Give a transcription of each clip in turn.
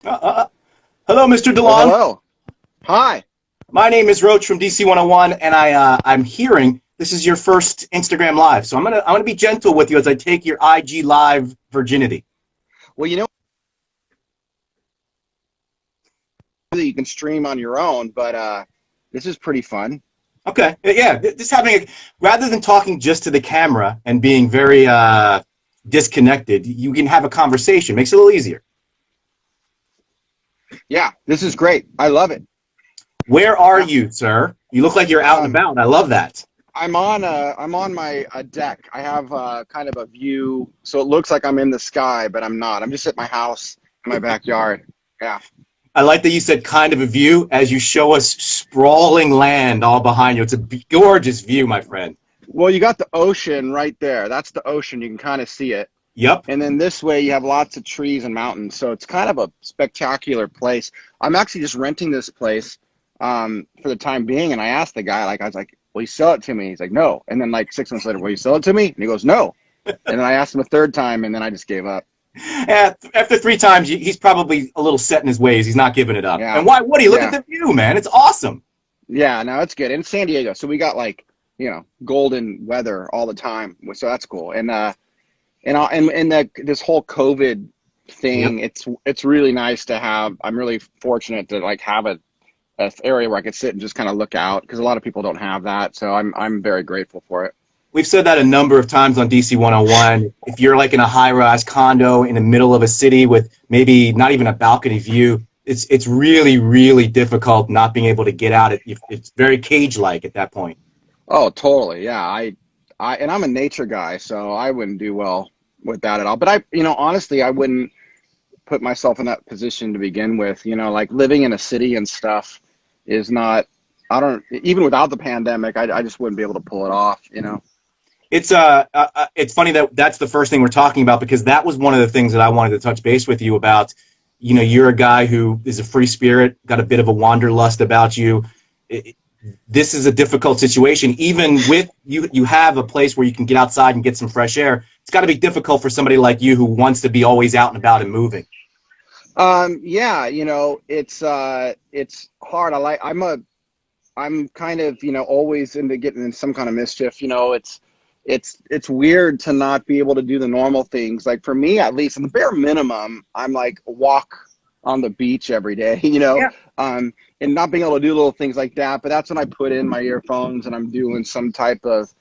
Uh, uh, Hello, Mr. Well, DeLonge. hello. Hi. My name is Roach from DC101, and I'm hearing this is your first Instagram Live. So I'm gonna be gentle with you as I take your IG Live virginity. Well, you can stream on your own, but this is pretty fun. Okay, yeah, just rather than talking just to the camera and being very disconnected, you can have a conversation. Makes it a little easier. Yeah, this is great. I love it. Where are Yeah. you, sir? You look like you're out and Um, about. I love that. I'm on my deck. I have kind of a view, so it looks like I'm in the sky, but I'm not. I'm just at my house in my backyard. Yeah. I like that you said kind of a view as you show us sprawling land all behind you. It's a gorgeous view, my friend. Well, you got the ocean right there. That's the ocean. You can kind of see it. Yep. And then this way you have lots of trees and mountains. So it's kind of a spectacular place. I'm actually just renting this place for the time being. And I asked the guy, I was like, will you sell it to me? He's like, no. And then like 6 months later, will you sell it to me? And he goes, no. And then I asked him a third time and then I just gave up. Yeah, after three times, he's probably a little set in his ways. He's not giving it up. Yeah. And why would he? Look at Yeah. the view, man. It's awesome. Yeah, no, it's good. And it's San Diego. So we got golden weather all the time. So that's cool. And this whole COVID thing, Yep. it's really nice to have. I'm really fortunate to have a area where I could sit and just kind of look out because a lot of people don't have that. So I'm very grateful for it. We've said that a number of times on DC 101. If you're like in a high-rise condo in the middle of a city with maybe not even a balcony view, it's really, really difficult not being able to get out. It's very cage-like at that point. Oh, totally. Yeah. And I'm a nature guy, so I wouldn't do well with that at all. But honestly, I wouldn't put myself in that position to begin with. Like living in a city and stuff is not, I don't, even without the pandemic, I just wouldn't be able to pull it off. It's funny that that's the first thing we're talking about because that was one of the things that I wanted to touch base with you about. You're a guy who is a free spirit, got a bit of a wanderlust about you. This is a difficult situation. Even with you have a place where you can get outside and get some fresh air. It's got to be difficult for somebody like you who wants to be always out and about and moving. Yeah, it's hard. I'm kind of, always into getting in some kind of mischief. It's weird to not be able to do the normal things. Like for me, at least, in the bare minimum, I'm like walk on the beach every day, Yeah. and not being able to do little things like that. But that's when I put in my earphones and I'm doing some type of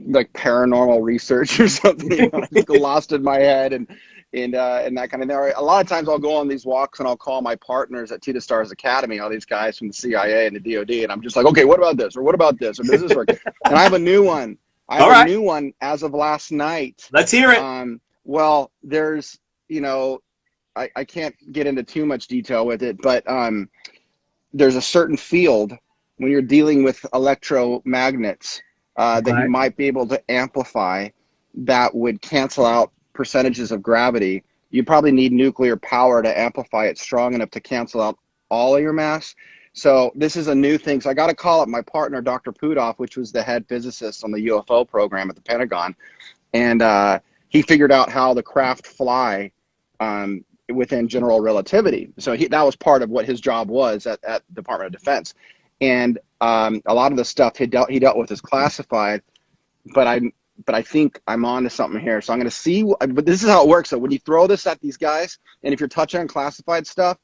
like paranormal research or something. I just go lost in my head and that kind of thing. A lot of times I'll go on these walks and I'll call my partners at Tita Stars Academy, all these guys from the CIA and the DOD, and I'm just like, okay, what about this? Or what about this? Or does this work? And I have a new one. All right. A new one as of last night. Let's hear it. Well, there's, I can't get into too much detail with it, but there's a certain field when you're dealing with electromagnets that you might be able to amplify that would cancel out percentages of gravity. You probably need nuclear power to amplify it strong enough to cancel out all of your mass. So this is a new thing. So I got to call up my partner, Dr. Pudoff, which was the head physicist on the UFO program at the Pentagon. And he figured out how the craft fly within general relativity. So that was part of what his job was at Department of Defense. And a lot of the stuff he dealt with is classified, but I think I'm on to something here. So I'm going to see, but this is how it works. So when you throw this at these guys, and if you're touching on classified stuff,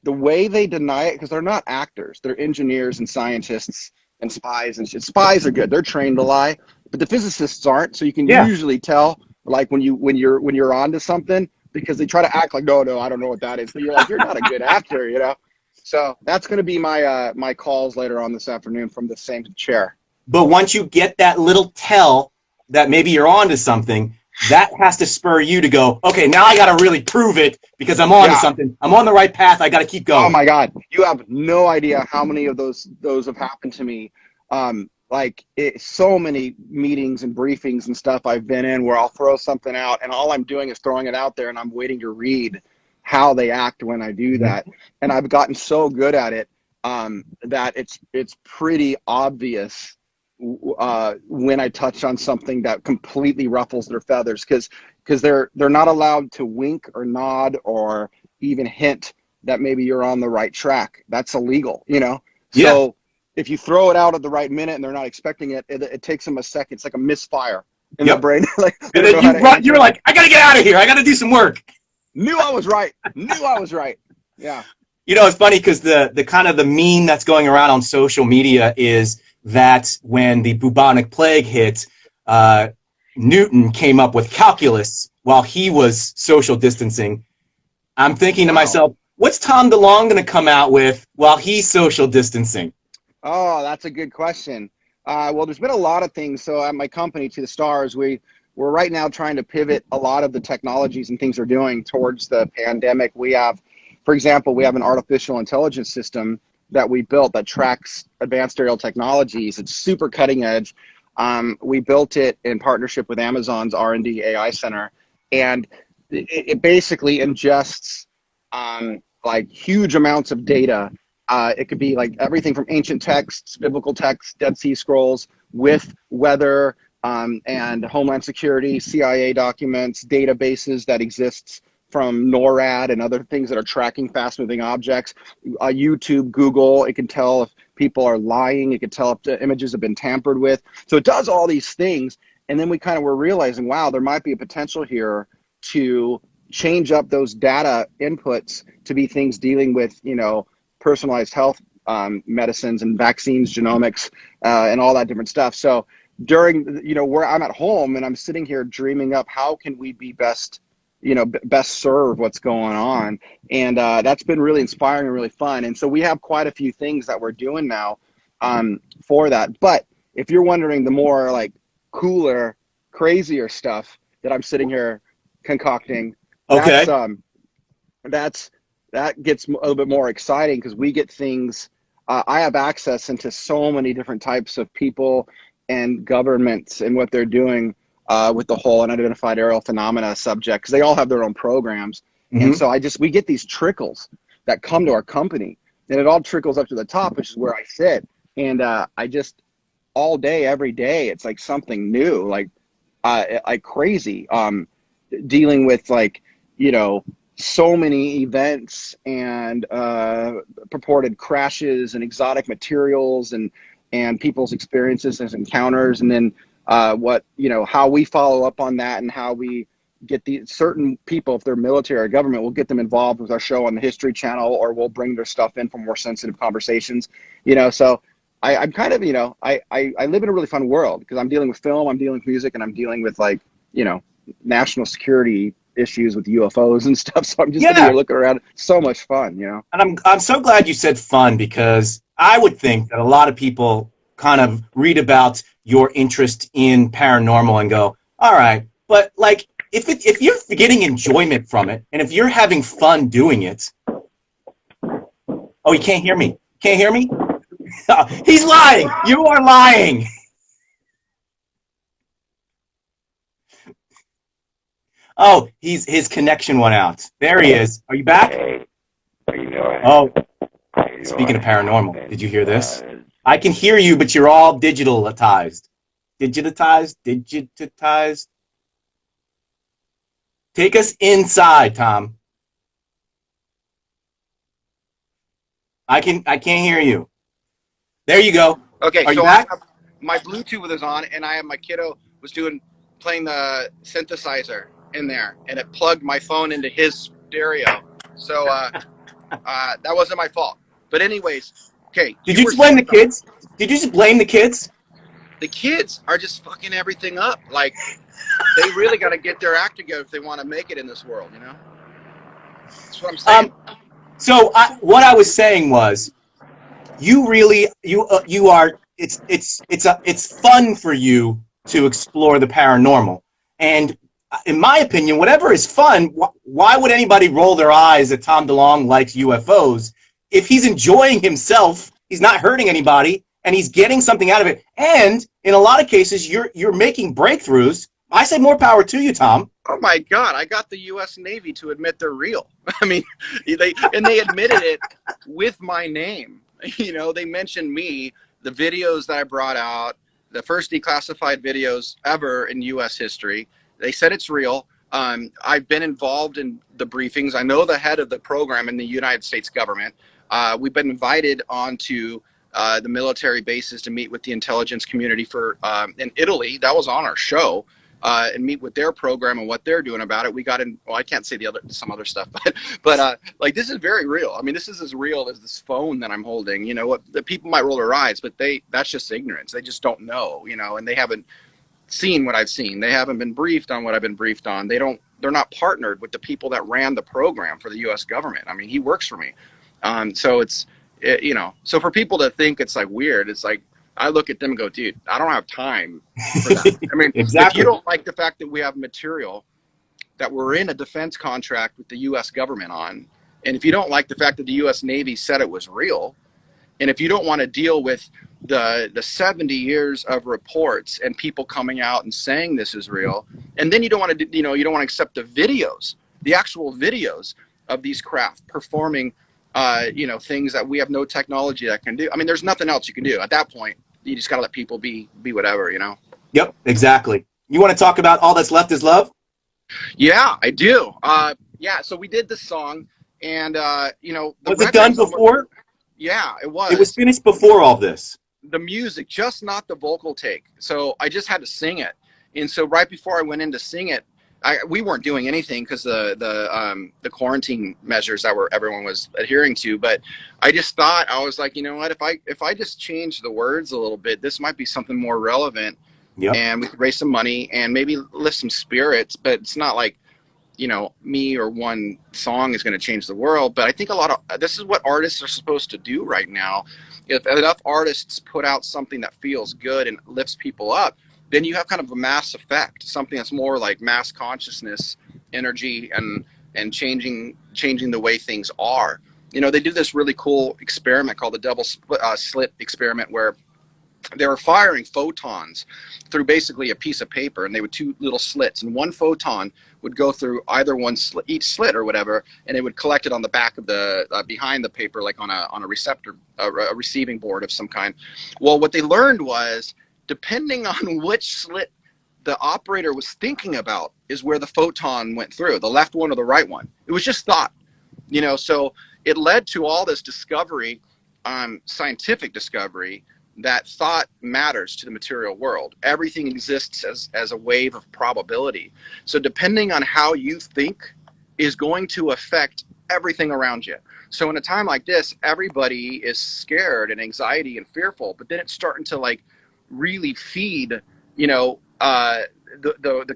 the way they deny it, because they're not actors, they're engineers and scientists and spies and shit. Spies are good; they're trained to lie, but the physicists aren't. So you can usually tell, like when you're onto something, because they try to act like, no, I don't know what that is. But you're like, you're not a good actor, So that's going to be my my calls later on this afternoon from the same chair. But once you get that little tell that maybe you're onto something, that has to spur you to go, okay, now I got to really prove it because I'm onto something. I'm on the right path. I got to keep going. Oh my God. You have no idea how many of those have happened to me. So many meetings and briefings and stuff I've been in where I'll throw something out and all I'm doing is throwing it out there and I'm waiting to read how they act when I do that. And I've gotten so good at it that it's pretty obvious when I touch on something that completely ruffles their feathers, because they're not allowed to wink or nod or even hint that maybe you're on the right track. That's illegal, you know? Yeah. So if you throw it out at the right minute and they're not expecting it, it takes them a second. It's like a misfire in their Yep. brain. Like, And then you're like, I got to get out of here. I got to do some work. Knew I was right. Knew I was right. Yeah. You know, it's funny because the kind of the meme that's going around on social media is that when the bubonic plague hit, Newton came up with calculus while he was social distancing. I'm thinking to myself, what's Tom DeLonge going to come out with while he's social distancing? Oh, that's a good question. Well, there's been a lot of things. So at my company, To the Stars, we're right now trying to pivot a lot of the technologies and things we're doing towards the pandemic. We have, for example, we have an artificial intelligence system that we built that tracks advanced aerial technologies. It's super cutting edge. We built it in partnership with Amazon's R&D AI Center, and it basically ingests like huge amounts of data. It could be like everything from ancient texts, biblical texts, Dead Sea Scrolls, with weather and Homeland Security, CIA documents, databases that exists from NORAD and other things that are tracking fast-moving objects. YouTube, Google, it can tell if people are lying. It can tell if the images have been tampered with. So it does all these things. And then we kind of were realizing, wow, there might be a potential here to change up those data inputs to be things dealing with, you know, personalized health medicines and vaccines, genomics, and all that different stuff. So during, you know, where I'm at home and I'm sitting here dreaming up how can we be best, you know, best serve what's going on. And that's been really inspiring and really fun. And so we have quite a few things that we're doing now for that. But if you're wondering the more like cooler, crazier stuff that I'm sitting here concocting, Okay. that gets a little bit more exciting because we get things. I have access into so many different types of people and governments and what they're doing with the whole unidentified aerial phenomena subject, because they all have their own programs. Mm-hmm. And so we get these trickles that come to our company, and it all trickles up to the top, which is where I sit. And I just all day, every day, it's like something new, like crazy. Dealing with like, you know, so many events and purported crashes and exotic materials and people's experiences and encounters, and then what, you know, how we follow up on that and how we get the certain people, if they're military or government, we'll get them involved with our show on the History Channel, or we'll bring their stuff in for more sensitive conversations, you know. So I'm kind of, you know, I live in a really fun world because I'm dealing with film, I'm dealing with music, and I'm dealing with, like, you know, national security issues with UFOs and stuff. So I'm just sitting here looking around. So much fun, you know. And I'm so glad you said fun, because I would think that a lot of people kind of read about your interest in paranormal and go, all right, but like if you're getting enjoyment from it and if you're having fun doing it. Oh, he can't hear me. Can't hear me? He's lying. You are lying. Oh, his connection went out. There he is. Are you back? Hey, how you doing? Oh, speaking of paranormal, did you hear this? I can hear you, but you're all digitalized. Digitized. Take us inside, Tom. I can't hear you. There you go. Okay, Are you so back? my Bluetooth was on, and my kiddo was playing the synthesizer in there, and it plugged my phone into his stereo. So that wasn't my fault. But anyways, okay. Did you just blame the kids? Did you just blame the kids? The kids are just fucking everything up. Like, they really got to get their act together if they want to make it in this world, you know? That's what I'm saying. So what I was saying was, you are. It's fun for you to explore the paranormal, and in my opinion, whatever is fun, why would anybody roll their eyes that Tom DeLonge likes UFOs? If he's enjoying himself, he's not hurting anybody, and he's getting something out of it. And in a lot of cases, you're making breakthroughs. I say more power to you, Tom. Oh my God, I got the U.S. Navy to admit they're real. I mean, they admitted it with my name. You know, they mentioned me, the videos that I brought out, the first declassified videos ever in U.S. history. They said it's real. I've been involved in the briefings. I know the head of the program in the United States government. We've been invited onto the military bases to meet with the intelligence community in Italy. That was on our show. And meet with their program and what they're doing about it. We got in. Well, I can't say some other stuff, but like this is very real. I mean, this is as real as this phone that I'm holding. You know, what the people might roll their eyes, but that's just ignorance. They just don't know. You know, and they haven't seen what I've seen. They haven't been briefed on what I've been briefed on. They're not partnered with the people that ran the program for the U.S. government. I mean, he works for me. So so for people to think it's like weird, it's like, I look at them and go, dude, I don't have time for that. I mean, exactly. If you don't like the fact that we have material that we're in a defense contract with the U.S. government on, and if you don't like the fact that the U.S. Navy said it was real, and if you don't want to deal with the 70 years of reports and people coming out and saying this is real, and then you don't want to, you don't want to accept the actual videos of these craft performing things that we have no technology that can do. I mean, there's nothing else you can do. At that point, you just got to let people be whatever, Yep, exactly. You want to talk about All That's Left Is Love? Yeah, I do. So we did this song, and, was it done before? Yeah, it was. It was finished before all this. The music, just not the vocal take. So I just had to sing it. And so right before I went in to sing it, we weren't doing anything because the quarantine measures that everyone was adhering to. But I just thought, I was like, you know what, if I just change the words a little bit, this might be something more relevant. Yep. And we could raise some money and maybe lift some spirits. But it's not like, me or one song is going to change the world. But I think this is what artists are supposed to do right now. If enough artists put out something that feels good and lifts people up, then you have kind of a mass effect, something that's more like mass consciousness, energy, and changing the way things are. They do this really cool experiment called the Double-slit experiment, where they were firing photons through basically a piece of paper, and they would two little slits, and one photon would go through either each slit or whatever, and it would collect it on the back of the behind the paper, like on a receptor, a receiving board of some kind. Well, what they learned was, depending on which slit the operator was thinking about is where the photon went through, the left one or the right one. It was just thought, so it led to all this discovery, scientific discovery, that thought matters to the material world. Everything exists as a wave of probability. So depending on how you think is going to affect everything around you. So in a time like this, everybody is scared and anxiety and fearful, but then it's starting to like really feed, the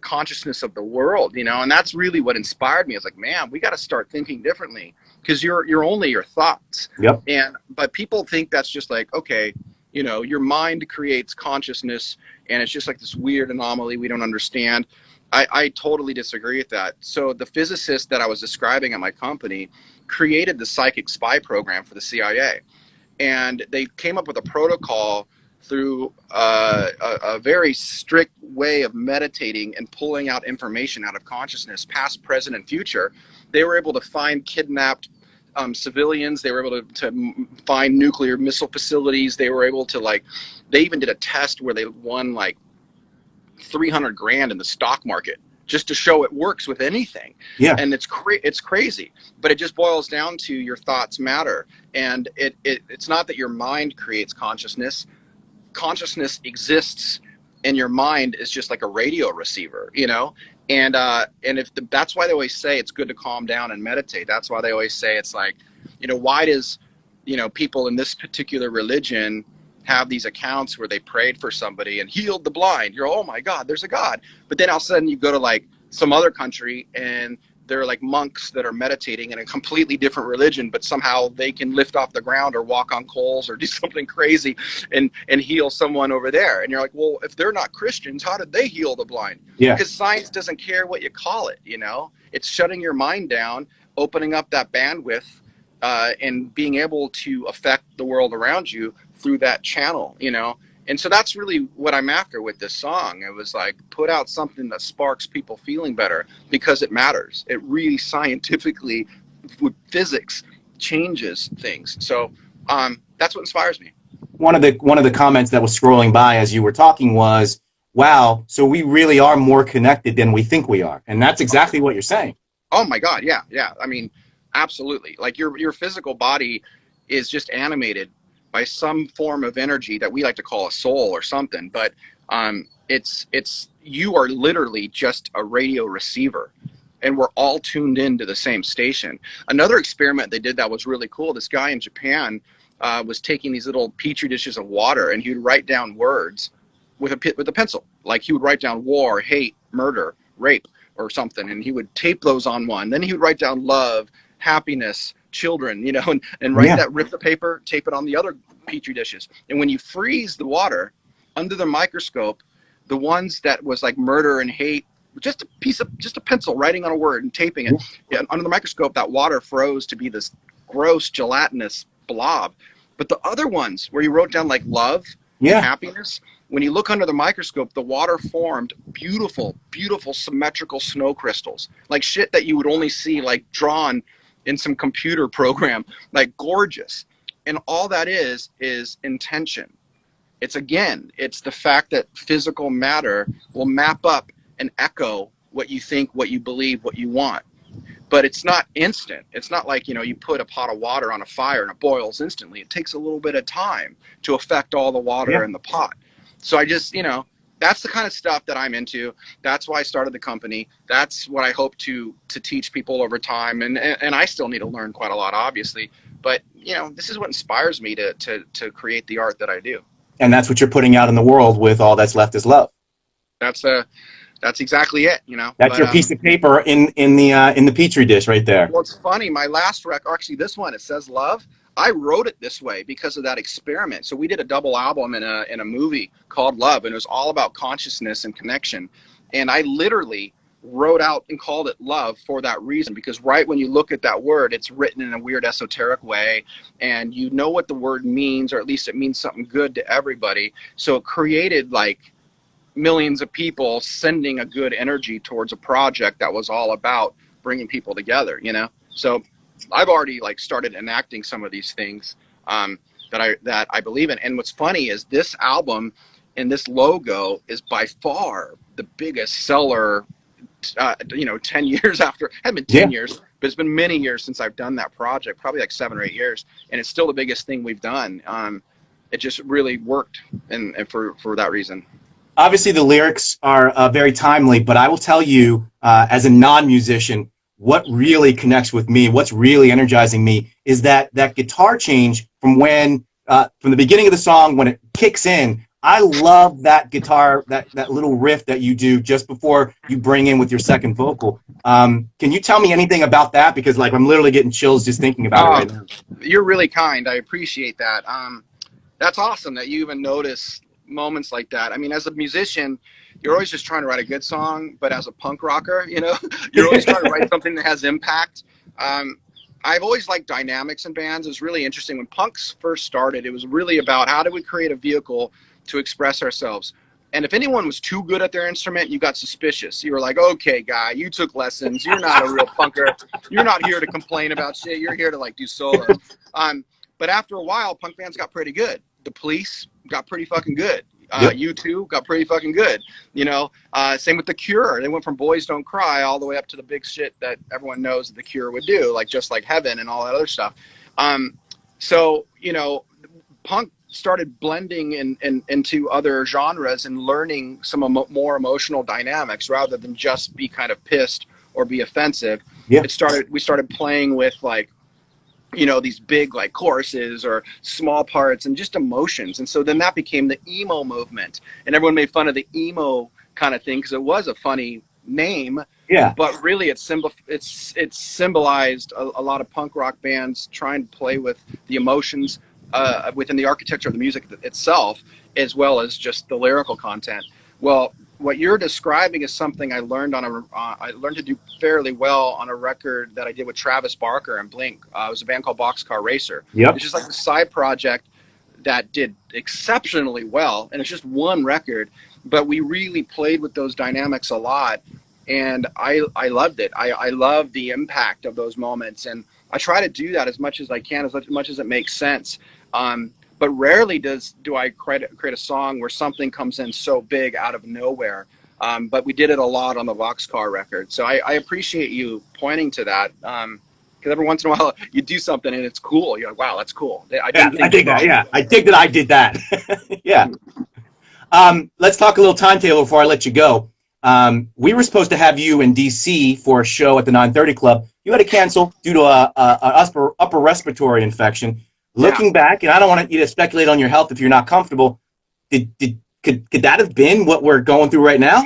consciousness of the world, and that's really what inspired me. It's like, man, we got to start thinking differently, because you're only your thoughts. Yep. But people think that's just like, okay, your mind creates consciousness, and it's just like this weird anomaly we don't understand. I totally disagree with that. So the physicist that I was describing at my company created the psychic spy program for the CIA, and they came up with a protocol through a very strict way of meditating and pulling out information out of consciousness, past, present, and future. They were able to find kidnapped civilians. They were able to find nuclear missile facilities. They were able to they even did a test where they won like 300 grand in the stock market just to show it works with anything. Yeah. And it's crazy, but it just boils down to your thoughts matter. And it's not that your mind creates consciousness. Consciousness exists, and your mind is just like a radio receiver, and that's why they always say it's good to calm down and meditate. That's why they always say it's like, why does people in this particular religion have these accounts where they prayed for somebody and healed the blind? You're, oh my God, there's a God. But then all of a sudden you go to like some other country and they're like monks that are meditating in a completely different religion, but somehow they can lift off the ground or walk on coals or do something crazy and heal someone over there. And you're like, well, if they're not Christians, how did they heal the blind? Yeah. Because science doesn't care what you call it, It's shutting your mind down, opening up that bandwidth, and being able to affect the world around you through that channel, And so that's really what I'm after with this song. It was like, put out something that sparks people feeling better, because it matters. It really scientifically, with physics, changes things. So that's what inspires me. One of the comments that was scrolling by as you were talking was, wow, so we really are more connected than we think we are. And that's exactly what you're saying. Oh my God, yeah, yeah. I mean, absolutely. Like your physical body is just animated by some form of energy that we like to call a soul or something. But it's you are literally just a radio receiver, and we're all tuned into the same station. Another experiment they did that was really cool. This guy in Japan was taking these little petri dishes of water, and he would write down words with a pencil. Like he would write down war, hate, murder, rape, or something, and he would tape those on one. Then he would write down love, happiness, children, and write that, rip the paper, tape it on the other petri dishes. And when you freeze the water under the microscope, the ones that was like murder and hate, just a pencil writing on a word and taping it, under the microscope, that water froze to be this gross gelatinous blob. But the other ones where you wrote down like love, happiness, when you look under the microscope, the water formed beautiful, beautiful symmetrical snow crystals, like shit that you would only see like drawn in some computer program, like gorgeous. And all that is intention. It's the fact that physical matter will map up and echo what you think, what you believe, what you want. But it's not instant. It's not like, you put a pot of water on a fire and it boils instantly. It takes a little bit of time to affect all the water in the pot. So I just, that's the kind of stuff that I'm into. That's why I started the company. That's what I hope to teach people over time. And I still need to learn quite a lot, obviously. But, this is what inspires me to create the art that I do. And that's what you're putting out in the world with All That's Left Is Love. That's exactly it, That's your piece of paper in the petri dish right there. Well, it's funny. My last record, actually this one, it says love. I wrote it this way because of that experiment. So we did a double album in a movie called Love, and it was all about consciousness and connection. And I literally wrote out and called it love for that reason, because right when you look at that word, it's written in a weird esoteric way, and you know what the word means, or at least it means something good to everybody. So it created like millions of people sending a good energy towards a project that was all about bringing people together, So I've already like started enacting some of these things that I believe in. And what's funny is this album and this logo is by far the biggest seller, 10 years after. It hasn't been 10 years, but it's been many years since I've done that project, probably like 7 or 8 years. And it's still the biggest thing we've done. It just really worked and for that reason. Obviously, the lyrics are very timely, but I will tell you, as a non-musician, what really connects with me, what's really energizing me, is that guitar change from the beginning of the song when it kicks in. I love that guitar, that little riff that you do just before you bring in with your second vocal. Can you tell me anything about that? Because like I'm literally getting chills just thinking about it right now. You're really kind. I appreciate that. That's awesome that you even notice moments like that. I mean, as a musician, you're always just trying to write a good song, but as a punk rocker, you're always trying to write something that has impact. I've always liked dynamics in bands. It was really interesting when punks first started. It was really about how do we create a vehicle to express ourselves. And if anyone was too good at their instrument, you got suspicious. You were like, okay, guy, you took lessons. You're not a real punker. You're not here to complain about shit. You're here to like do solos. But after a while, punk bands got pretty good. The Police got pretty fucking good. U2 got pretty fucking good. Same with The Cure. They went from Boys Don't Cry all the way up to the big shit that everyone knows that The Cure would do, like Just Like Heaven and all that other stuff. So punk started blending into other genres and learning some more emotional dynamics rather than just be kind of pissed or be offensive. We started playing with like, these big like choruses or small parts and just emotions. And so then that became the emo movement, and everyone made fun of the emo kind of thing because it was a funny name. But really it symbolized a lot of punk rock bands trying to play with the emotions within the architecture of the music itself, as well as just the lyrical content. Well, what you're describing is something I learned I learned to do fairly well on a record that I did with Travis Barker and Blink. It was a band called Boxcar Racer. It's just like a side project that did exceptionally well, and it's just one record, but we really played with those dynamics a lot, and I loved it. I love the impact of those moments, and I try to do that as much as I can, as much as it makes sense. but rarely do I create a song where something comes in so big out of nowhere. But we did it a lot on the Voxcar record. So I appreciate you pointing to that. Because every once in a while you do something and it's cool. You're like, wow, that's cool. I Yeah, didn't I think dig that. Yeah, I dig that I did that. Yeah. Let's talk a little timetable before I let you go. We were supposed to have you in DC for a show at the 930 Club. You had to cancel due to a upper respiratory infection. Looking back, and I don't want you to speculate on your health if you're not comfortable. Could that have been what we're going through right now?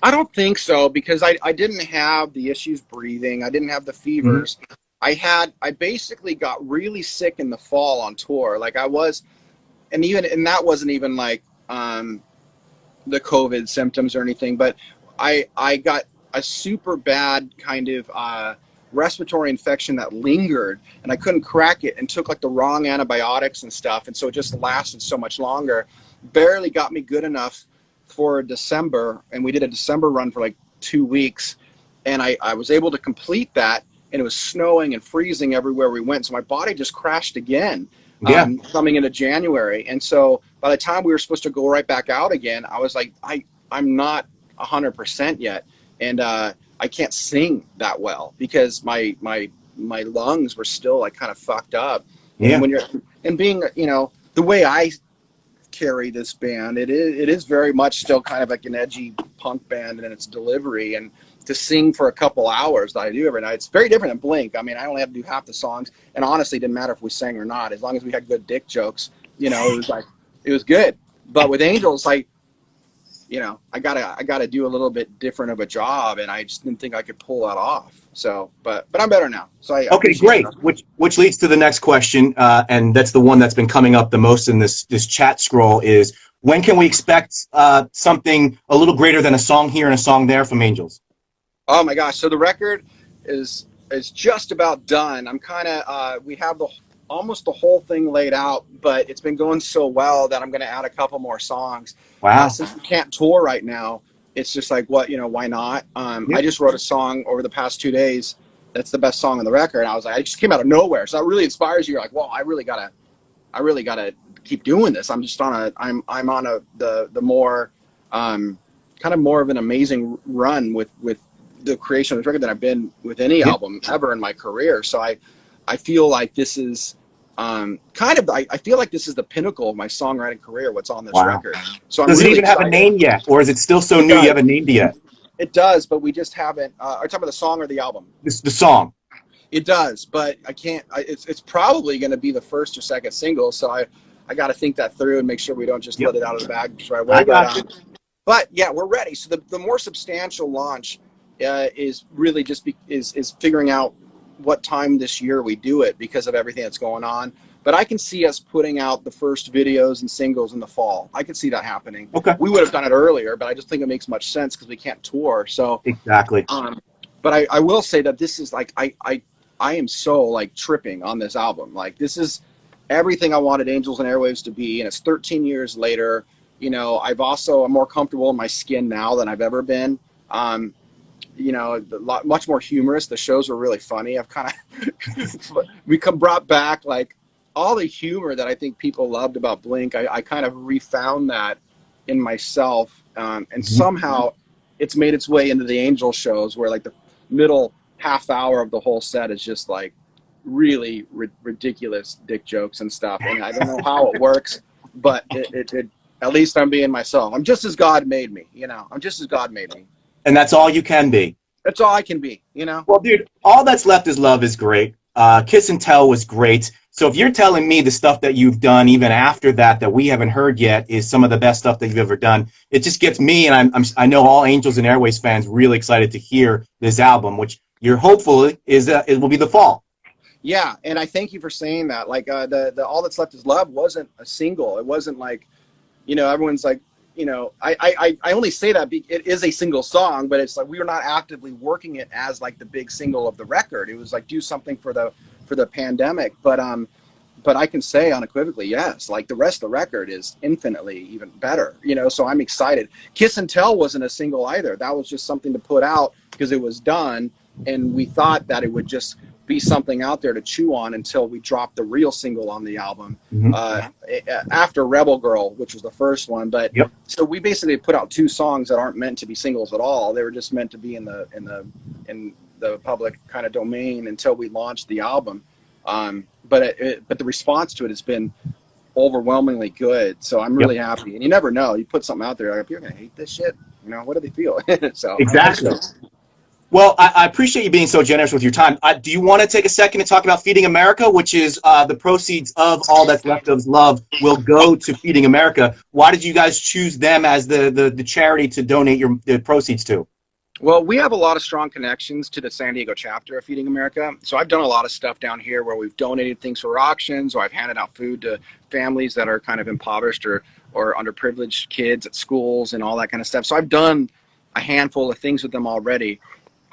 I don't think so, because I didn't have the issues breathing. I didn't have the fevers. Mm-hmm. I basically got really sick in the fall on tour. Like I was, and that wasn't even like the COVID symptoms or anything, but I got a super bad kind of respiratory infection that lingered, and I couldn't crack it, and took like the wrong antibiotics and stuff, and so it just lasted so much longer. Barely got me good enough for December, and we did a December run for like 2 weeks, and I was able to complete that, and it was snowing and freezing everywhere we went, so my body just crashed again. Coming into January. And so by the time we were supposed to go right back out again, I was like, I'm not 100% yet, and I can't sing that well because my lungs were still like kind of fucked up. And when you're, and being, the way I carry this band, it is very much still kind of like an edgy punk band in its delivery, and to sing for a couple hours that I do every night, it's very different than Blink. I mean, I only have to do half the songs, and honestly, it didn't matter if we sang or not, as long as we had good dick jokes. It was like, it was good. But with Angels, I gotta do a little bit different of a job, and I just didn't think I could pull that off. So, but I'm better now. So okay, great. Which leads to the next question, and that's the one that's been coming up the most in this chat scroll is, when can we expect something a little greater than a song here and a song there from Angels? Oh my gosh! So the record is just about done. I'm kind of we have almost the whole thing laid out, but it's been going so well that I'm going to add a couple more songs. Wow! Since we can't tour right now, it's just like, why not? I just wrote a song over the past 2 days. That's the best song on the record. And I was like, I just came out of nowhere, so that really inspires you. You're like, well, I really gotta keep doing this. I'm just on the more kind of more of an amazing run with the creation of this record than I've been with any album ever in my career. So I feel like this is I feel like this is the pinnacle of my songwriting career, what's on this record. So I'm Does really it even excited. have a name yet, or is it still so new you haven't named it yet? It does, but we just haven't. Are you talking about the song or the album? The song. It does, but I can't. It's probably going to be the first or second single, so I got to think that through and make sure we don't just let it out of the bag right away. But yeah, we're ready. So the more substantial launch is really just is figuring out what time this year we do it because of everything that's going on. But I can see us putting out the first videos and singles in the fall. I can see that happening. Okay. We would have done it earlier, but I just think it makes much sense because we can't tour. So exactly. But I will say that this is like I am so like tripping on this album. Like this is everything I wanted Angels and Airwaves to be, and it's 13 years later. I'm more comfortable in my skin now than I've ever been. Much more humorous. The shows were really funny. I've kind of brought back like all the humor that I think people loved about Blink. I kind of refound that in myself, and somehow it's made its way into the Angel shows, where like the middle half hour of the whole set is just like really ridiculous dick jokes and stuff. And I don't know how it works, but it at least I'm being myself. I'm just as God made me. I'm just as God made me. And that's all you can be. That's all I can be, Well, dude, All That's Left Is Love is great. Kiss and Tell was great. So if you're telling me the stuff that you've done even after that we haven't heard yet is some of the best stuff that you've ever done, it just gets me, and I know all Angels and Airways fans really excited to hear this album, which you're hopeful is it will be the fall. Yeah, and I thank you for saying that. Like the All That's Left Is Love wasn't a single. It wasn't like, everyone's like, I only say that it is a single song, but it's like we were not actively working it as like the big single of the record. It was like do something for the pandemic. But I can say unequivocally, yes, like the rest of the record is infinitely even better, so I'm excited. Kiss and Tell wasn't a single either. That was just something to put out because it was done, and we thought that it would just be something out there to chew on until we dropped the real single on the album after Rebel Girl, which was the first one. But so we basically put out 2 songs that aren't meant to be singles at all. They were just meant to be in the public kind of domain until we launched the album. But the response to it has been overwhelmingly good. So I'm really happy. And you never know. You put something out there, like, you're going to hate this shit. You know, what do they feel? So exactly. Well, I appreciate you being so generous with your time. Do you want to take a second to talk about Feeding America, which is the proceeds of All That's Left of Love will go to Feeding America. Why did you guys choose them as the charity to donate the proceeds to? Well, we have a lot of strong connections to the San Diego chapter of Feeding America. So I've done a lot of stuff down here where we've donated things for auctions, or I've handed out food to families that are kind of impoverished or underprivileged kids at schools and all that kind of stuff. So I've done a handful of things with them already.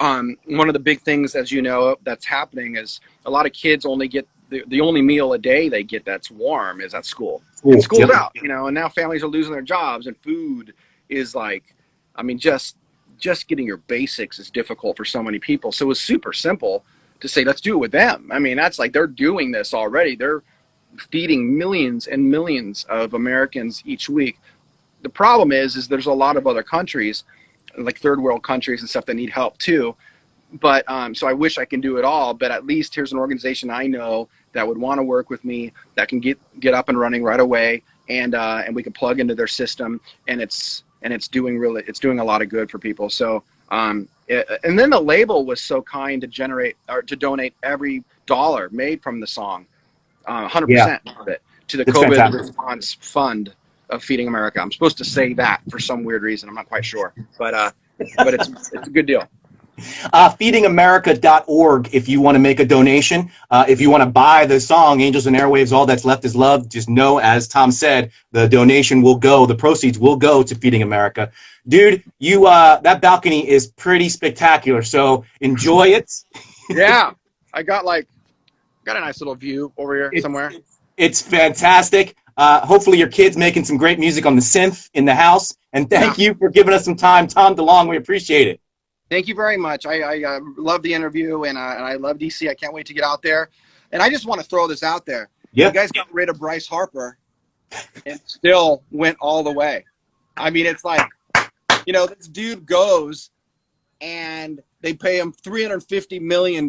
One of the big things, as you know, that's happening is a lot of kids only get the only meal a day they get that's warm is at school. And school's out, you know, and now families are losing their jobs, and food is like, I mean, just getting your basics is difficult for so many people. So it was super simple to say, let's do it with them. I mean, that's like, they're doing this already. They're feeding millions and millions of Americans each week. The problem is there's a lot of other countries, like third world countries and stuff, that need help too. But so I wish I can do it all, but at least here's an organization I know that would want to work with me, that can get up and running right away, and we can plug into their system, and it's doing a lot of good for people. So and then the label was so kind to donate every dollar made from the song, 100% of it, to the COVID response fund of Feeding America. I'm supposed to say that for some weird reason. I'm not quite sure, but it's a good deal. Feedingamerica.org if you want to make a donation. If you want to buy the song Angels and Airwaves, All That's Left Is Love, just know, as Tom said, the proceeds will go to Feeding America. Dude, that balcony is pretty spectacular, so enjoy it. Yeah, I got a nice little view over here somewhere. It's fantastic. Hopefully your kid's making some great music on the synth in the house. And thank you for giving us some time, Tom DeLonge. We appreciate it. Thank you very much. I love the interview, and I love DC. I can't wait to get out there. And I just want to throw this out there. You guys got rid of Bryce Harper and still went all the way. I mean, it's like, you know, this dude goes and they pay him $350 million,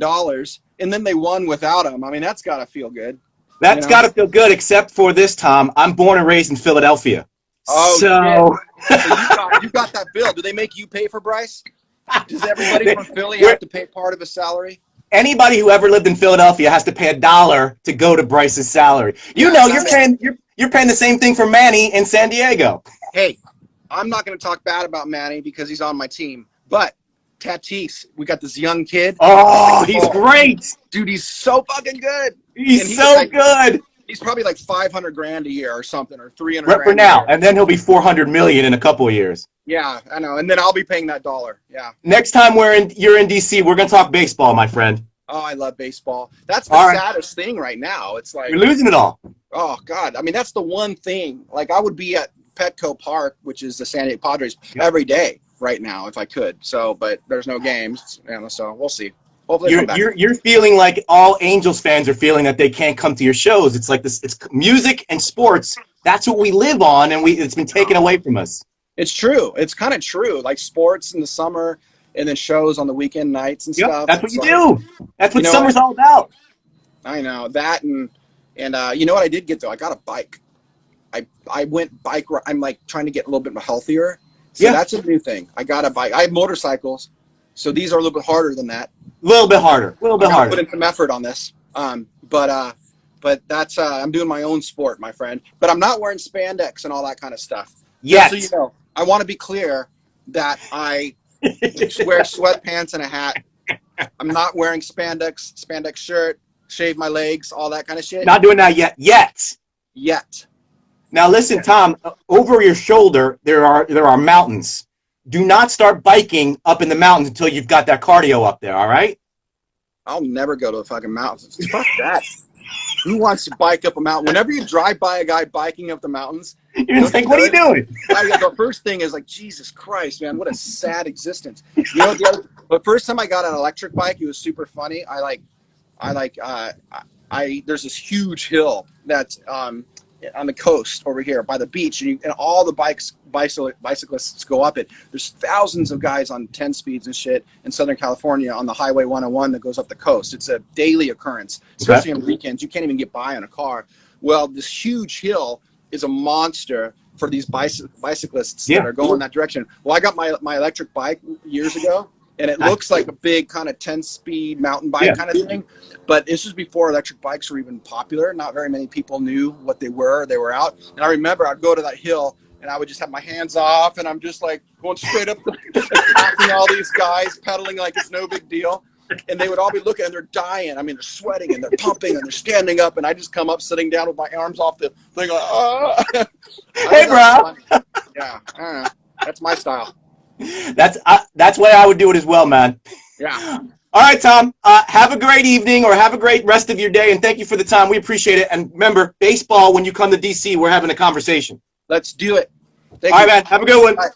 and then they won without him. I mean, that's got to feel good. That's got to feel good, except for this, Tom. I'm born and raised in Philadelphia. Oh, so you got that bill. Do they make you pay for Bryce? Does everybody from Philly have to pay part of his salary? Anybody who ever lived in Philadelphia has to pay $1 to go to Bryce's salary. You're paying the same thing for Manny in San Diego. Hey, I'm not going to talk bad about Manny because he's on my team, but Tatis, we got this young kid. Oh, he's great. Dude, he's so fucking good. He's so good. He's probably like $500,000 a year or something, or $300,000 right for now, and then he'll be $400 million in a couple of years. Yeah, I know, and then I'll be paying that $1. Yeah. Next time you're in DC, we're gonna talk baseball, my friend. Oh, I love baseball. That's the saddest thing right now. It's like we're losing it all. Oh God, I mean that's the one thing. Like I would be at Petco Park, which is the San Diego Padres, every day right now if I could. So, but there's no games, so we'll see. Hopefully you're feeling like all Angels fans are feeling that they can't come to your shows. It's like this. It's music and sports. That's what we live on, and it's been taken away from us. It's true. It's kind of true. Like sports in the summer, and then shows on the weekend nights and stuff. That's what you do. That's what summer's all about. I know that, and you know what I did get though? I got a bike. I went bike. I'm like trying to get a little bit healthier. So that's a new thing. I got a bike. I have motorcycles, so these are a little bit harder than that. A little bit harder. Put in some effort on this. But that's I'm doing my own sport, my friend. But I'm not wearing spandex and all that kind of stuff. Yes. So you know, I want to be clear that I wear sweatpants and a hat. I'm not wearing spandex shirt, shave my legs, all that kind of shit. Not doing that yet. Now listen, Tom. Over your shoulder, there are mountains. Do not start biking up in the mountains until you've got that cardio up there, all right? I'll never go to the fucking mountains. Fuck that. Who wants to bike up a mountain? Whenever you drive by a guy biking up the mountains, you're just like, what are you doing? The first thing is like, Jesus Christ, man, what a sad existence. You know, but first time I got an electric bike, it was super funny. I like there's this huge hill that's on the coast over here by the beach, and all the bicyclists go up it. There's thousands of guys on 10 speeds and shit in Southern California on the Highway 101 that goes up the coast. It's a daily occurrence, especially on weekends. You can't even get by on a car. Well, this huge hill is a monster for these bicyclists that are going that direction. Well, I got my electric bike years ago, and it looks like a big kind of 10-speed mountain bike kind of thing. But this was before electric bikes were even popular. Not very many people knew what they were. They were out. And I remember I'd go to that hill, and I would just have my hands off, and I'm just like going straight up, passing all these guys, pedaling like it's no big deal. And they would all be looking, and they're dying. I mean, they're sweating, and they're pumping, and they're standing up. And I just come up, sitting down with my arms off the thing, like, oh. Hey, bro. Yeah, I don't know. That's my style. That's why I would do it as well, man. Yeah. All right, Tom. Have a great evening or have a great rest of your day, and thank you for the time. We appreciate it. And remember, baseball, when you come to DC, we're having a conversation. Let's do it. All right, man. Have a good one. Bye.